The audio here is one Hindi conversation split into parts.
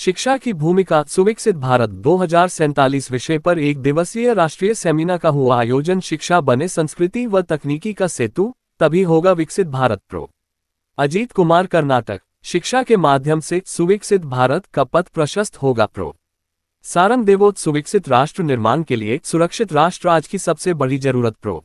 शिक्षा की भूमिका सुविकसित भारत 2047 विषय पर एक दिवसीय राष्ट्रीय सेमिनार का हुआ आयोजन। शिक्षा बने संस्कृति व तकनीकी का सेतु, तभी होगा विकसित भारत। प्रो अजीत कुमार, कर्नाटक। शिक्षा के माध्यम से सुविकसित भारत का पथ प्रशस्त होगा। प्रो सारंग देवोत, सुविकसित राष्ट्र निर्माण के लिए सुरक्षित राष्ट्र आज की सबसे बड़ी जरूरत। प्रो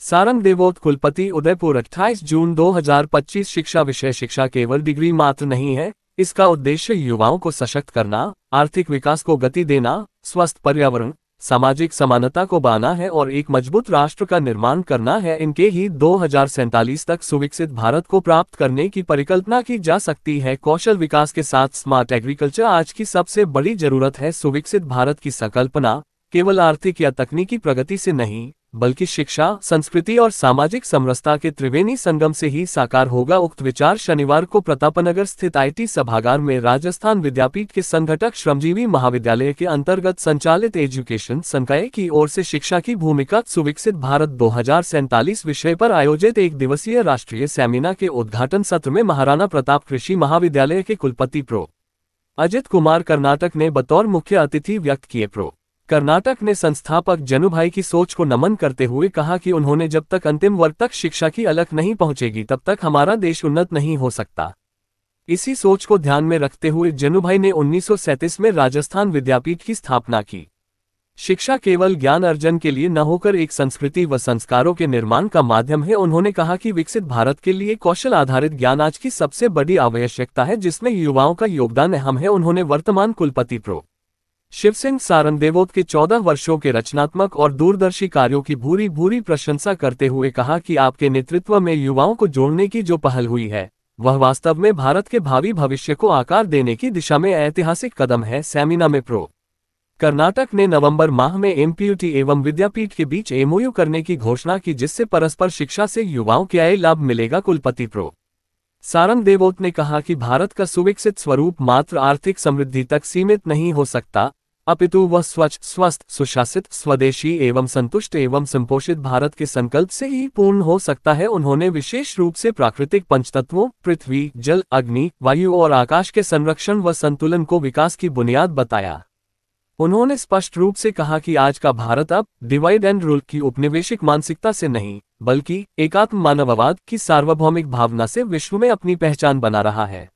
सारंग देवोत, कुलपति, उदयपुर। 28 जून 2025। शिक्षा विषय शिक्षा केवल डिग्री मात्र नहीं है, इसका उद्देश्य युवाओं को सशक्त करना, आर्थिक विकास को गति देना, स्वस्थ पर्यावरण, सामाजिक समानता को बढ़ाना है और एक मजबूत राष्ट्र का निर्माण करना है। इनके ही 2047 तक सुविकसित भारत को प्राप्त करने की परिकल्पना की जा सकती है। कौशल विकास के साथ स्मार्ट एग्रीकल्चर आज की सबसे बड़ी जरूरत है। सुविकसित भारत की संकल्पना केवल आर्थिक या तकनीकी प्रगति से नहीं, बल्कि शिक्षा, संस्कृति और सामाजिक समरसता के त्रिवेणी संगम से ही साकार होगा। उक्त विचार शनिवार को प्रतापनगर स्थित आईटी सभागार में राजस्थान विद्यापीठ के संगठक श्रमजीवी महाविद्यालय के अंतर्गत संचालित एजुकेशन संकाय की ओर से शिक्षा की भूमिका सुविकसित भारत 2047 विषय पर आयोजित एक दिवसीय राष्ट्रीय सेमिनार के उद्घाटन सत्र में महाराणा प्रताप कृषि महाविद्यालय के कुलपति प्रो अजित कुमार, कर्नाटक ने बतौर मुख्य अतिथि व्यक्त किए। प्रो कर्नाटक ने संस्थापक जनुभाई की सोच को नमन करते हुए कहा कि उन्होंने जब तक अंतिम वर्ग तक शिक्षा की अलख नहीं पहुंचेगी तब तक हमारा देश उन्नत नहीं हो सकता। इसी सोच को ध्यान में रखते हुए जनुभाई ने 1937 में राजस्थान विद्यापीठ की स्थापना की। शिक्षा केवल ज्ञान अर्जन के लिए न होकर एक संस्कृति व संस्कारों के निर्माण का माध्यम है। उन्होंने कहा कि विकसित भारत के लिए कौशल आधारित ज्ञान आज की सबसे बड़ी आवश्यकता है, जिसमें युवाओं का योगदान अहम है। उन्होंने वर्तमान कुलपति प्रो शिव सिंह सारंग देवोत के 14 वर्षों के रचनात्मक और दूरदर्शी कार्यों की भूरी भूरी प्रशंसा करते हुए कहा कि आपके नेतृत्व में युवाओं को जोड़ने की जो पहल हुई है, वह वास्तव में भारत के भावी भविष्य को आकार देने की दिशा में ऐतिहासिक कदम है। सेमिनार में प्रो कर्नाटक ने नवंबर माह में एमपीयूटी एवं विद्यापीठ के बीच एमओयू करने की घोषणा की, जिससे परस्पर शिक्षा से युवाओं के आय लाभ मिलेगा। कुलपति प्रो सारंग देवोत ने कहा कि भारत का सुविकसित स्वरूप मात्र आर्थिक समृद्धि तक सीमित नहीं हो सकता, अपितु वह स्वच्छ, स्वस्थ, सुशासित, स्वदेशी एवं संतुष्ट एवं संपोषित भारत के संकल्प से ही पूर्ण हो सकता है। उन्होंने विशेष रूप से प्राकृतिक पंचतत्वों पृथ्वी, जल, अग्नि, वायु और आकाश के संरक्षण व संतुलन को विकास की बुनियाद बताया। उन्होंने स्पष्ट रूप से कहा कि आज का भारत अब डिवाइड एंड रूल की उपनिवेशिक मानसिकता से नहीं, बल्कि एकात्म मानववाद की सार्वभौमिक भावना से विश्व में अपनी पहचान बना रहा है।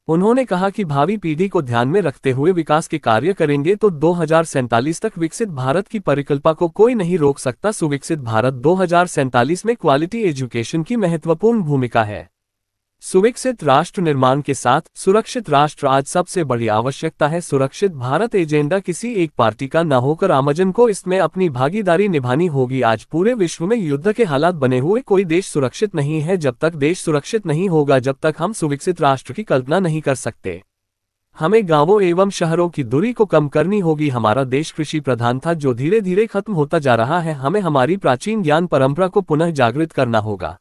उन्होंने कहा कि भावी पीढ़ी को ध्यान में रखते हुए विकास के कार्य करेंगे तो 2047 तक विकसित भारत की परिकल्पना को कोई नहीं रोक सकता। सुविकसित भारत 2047 में क्वालिटी एजुकेशन की महत्वपूर्ण भूमिका है। सुविकसित राष्ट्र निर्माण के साथ सुरक्षित राष्ट्र आज सबसे बड़ी आवश्यकता है। सुरक्षित भारत एजेंडा किसी एक पार्टी का न होकर आमजन को इसमें अपनी भागीदारी निभानी होगी। आज पूरे विश्व में युद्ध के हालात बने हुए कोई देश सुरक्षित नहीं है। जब तक देश सुरक्षित नहीं होगा, जब तक हम सुविकसित राष्ट्र की कल्पना नहीं कर सकते। हमें गांवों एवं शहरों की दूरी को कम करनी होगी। हमारा देश कृषि प्रधान था, जो धीरे धीरे खत्म होता जा रहा है। हमें हमारी प्राचीन ज्ञान परंपरा को पुनः जागृत करना होगा,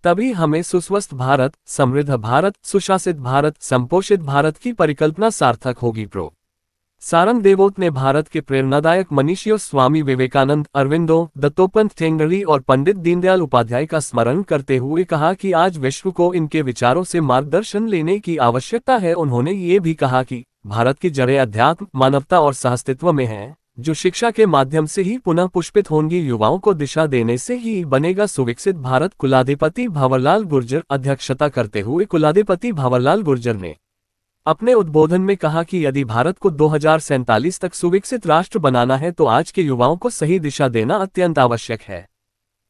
तभी हमें सुस्वस्थ भारत, समृद्ध भारत, सुशासित भारत, संपोषित भारत की परिकल्पना सार्थक होगी। प्रो सारंग देवोत ने भारत के प्रेरणादायक मनीषियों स्वामी विवेकानंद, अरविंदो, दत्तोपंत ठेंगड़ी और पंडित दीनदयाल उपाध्याय का स्मरण करते हुए कहा कि आज विश्व को इनके विचारों से मार्गदर्शन लेने की आवश्यकता है। उन्होंने ये भी कहा कि भारत की जड़ें अध्यात्म, मानवता और सहअस्तित्व में हैं, जो शिक्षा के माध्यम से ही पुनः पुष्पित होंगी। युवाओं को दिशा देने से ही बनेगा सुविकसित भारत। कुलाधिपति भंवरलाल गुर्जर अध्यक्षता करते हुए कुलाधिपति भंवरलाल गुर्जर ने अपने उद्बोधन में कहा कि यदि भारत को 2047 तक सुविकसित राष्ट्र बनाना है तो आज के युवाओं को सही दिशा देना अत्यंत आवश्यक है।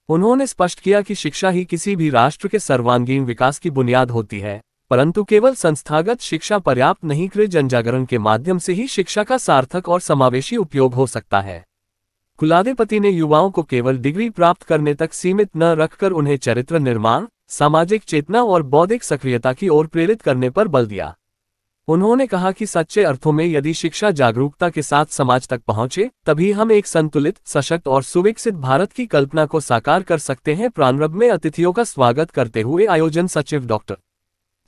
उन्होंने स्पष्ट किया कि शिक्षा ही किसी भी राष्ट्र के सर्वांगीण विकास की बुनियाद होती है, परंतु केवल संस्थागत शिक्षा पर्याप्त नहीं, जनजागरण के माध्यम से ही शिक्षा का सार्थक और समावेशी उपयोग हो सकता है। कुलाधिपति ने युवाओं को केवल डिग्री प्राप्त करने तक सीमित न रखकर उन्हें चरित्र निर्माण, सामाजिक चेतना और बौद्धिक सक्रियता की ओर प्रेरित करने पर बल दिया। उन्होंने कहा कि सच्चे अर्थों में यदि शिक्षा जागरूकता के साथ समाज तक पहुंचे, तभी हम एक संतुलित, सशक्त और सुविकसित भारत की कल्पना को साकार कर सकते हैं। प्रारंभ में अतिथियों का स्वागत करते हुए आयोजन सचिव डॉक्टर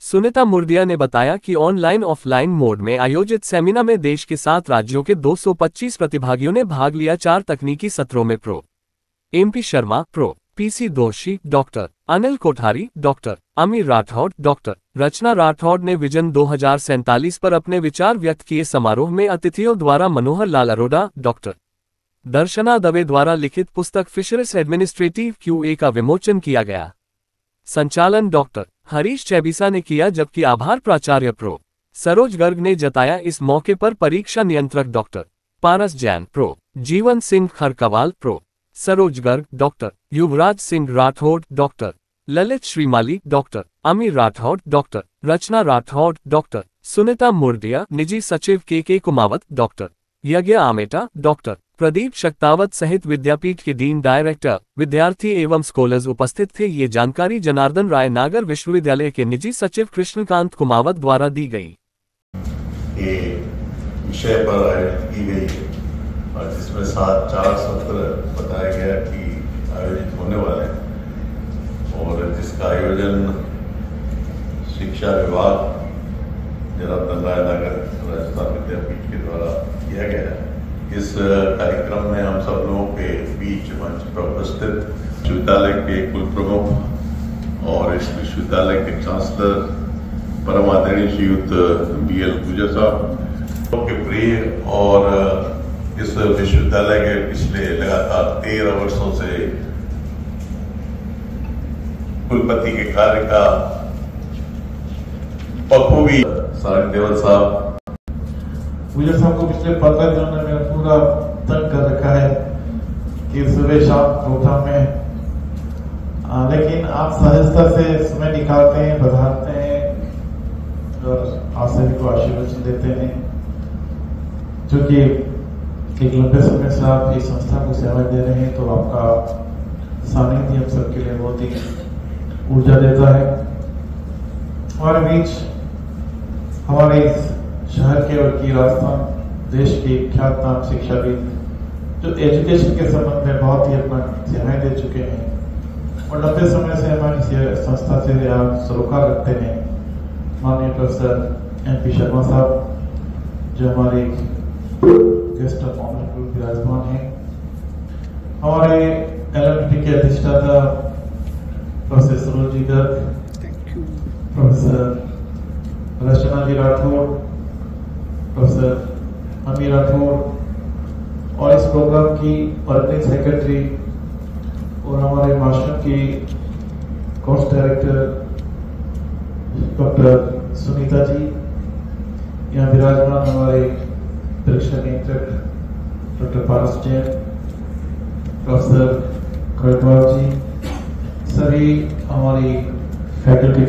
सुनीता मुर्दिया ने बताया कि ऑनलाइन ऑफलाइन मोड में आयोजित सेमिनार में देश के 7 राज्यों के 225 प्रतिभागियों ने भाग लिया। 4 तकनीकी सत्रों में pro MP Sharma, pro PC दोषी, डॉक्टर अनिल कोठारी, डॉक्टर अमीर राठौड़, डॉक्टर रचना राठौड़ ने विजन 2047 पर अपने विचार व्यक्त किए। समारोह में अतिथियों द्वारा मनोहर लाल अरोड़ा, डॉक्टर दर्शना दवे द्वारा लिखित पुस्तक फिशरीज एडमिनिस्ट्रेटिव QA का विमोचन किया गया। संचालन डॉक्टर हरीश चैबीसा ने किया, जबकि आभार प्राचार्य प्रो सरोज गर्ग ने जताया। इस मौके पर परीक्षा नियंत्रक doctor Paras Jain, pro Jeevan Singh Kharakwal, pro Saroj Garg, doctor Yuvraj Singh Rathore, doctor Lalit Shrimali, doctor अमीर राठौड़, डॉक्टर रचना राठौड़, डॉक्टर सुनीता मुर्दिया, निजी सचिव KK कुमावत, डॉक्टर यज्ञ आमेटा, डॉक्टर प्रदीप शक्तावत सहित विद्यापीठ के डीन, डायरेक्टर, विद्यार्थी एवं स्कॉलर्स उपस्थित थे। ये जानकारी जनार्दन राय नागर विश्वविद्यालय के निजी सचिव कृष्णकांत कुमावत द्वारा दी गई। विषय पर आयोजित की गई और जिसमें 4 सत्र बताया गया कि आयोजित होने वाले हैं और जिसका आयोजन शिक्षा विभाग जनार्दन राय नागर राजस्थान विद्यापीठ के द्वारा किया गया है। इस कार्यक्रम में हम सब लोगों के बीच मंच पर उपस्थित विश्वविद्यालय के कुल प्रमुख और इस विश्वविद्यालय के चांसलर परम आदरणीय श्रीयुत BL गुजर साहब के प्रिय और इस विश्वविद्यालय के पिछले लगातार 13 वर्षों से कुलपति के कार्य का बखूबी सारंग देवल साहब, गुजर साहब को पिछले 15 दिनों ने मेरा पूरा तंग कर रखा है कि सुबह शाम प्रोग्राम में लेकिन आप सहजता से समय निकालते हैं, बधाते हैं और आप सभी को आशीर्वाद देते हैं, जो कि एक लंबे समय से आप इस संस्था को सेवा दे रहे हैं, तो आपका सानिध्य हम सबके लिए बहुत ही ऊर्जा देता है। हमारे बीच हमारे शहर के और की राजस्थान देश के ख्यात नाम शिक्षाविद जो एजुकेशन के संबंध में बहुत ही अपना सेवाएं दे चुके हैं और लंबे समय से हमारी संस्था से सरोकार रखते हैं, माननीय प्रोफेसर MP शर्मा साहब जो हमारे गेस्ट ऑफ ऑनर विराजमान हैं। हमारे LMT के अधिष्ठाता प्रोफेसर सरोज गर्ग, प्रोफेसर रचना राठौड़, प्रोफेसर अमीर राठौड़ और इस प्रोग्राम की ऑर्गेनाइज सेक्रेटरी और हमारे मास्टर की course director doctor Sunita ji, यहाँ विराजमान हमारे परीक्षा नियंत्रक डॉक्टर पारस जैन, प्रोफेसर खड़गवाल जी, सभी हमारी फैकल्टी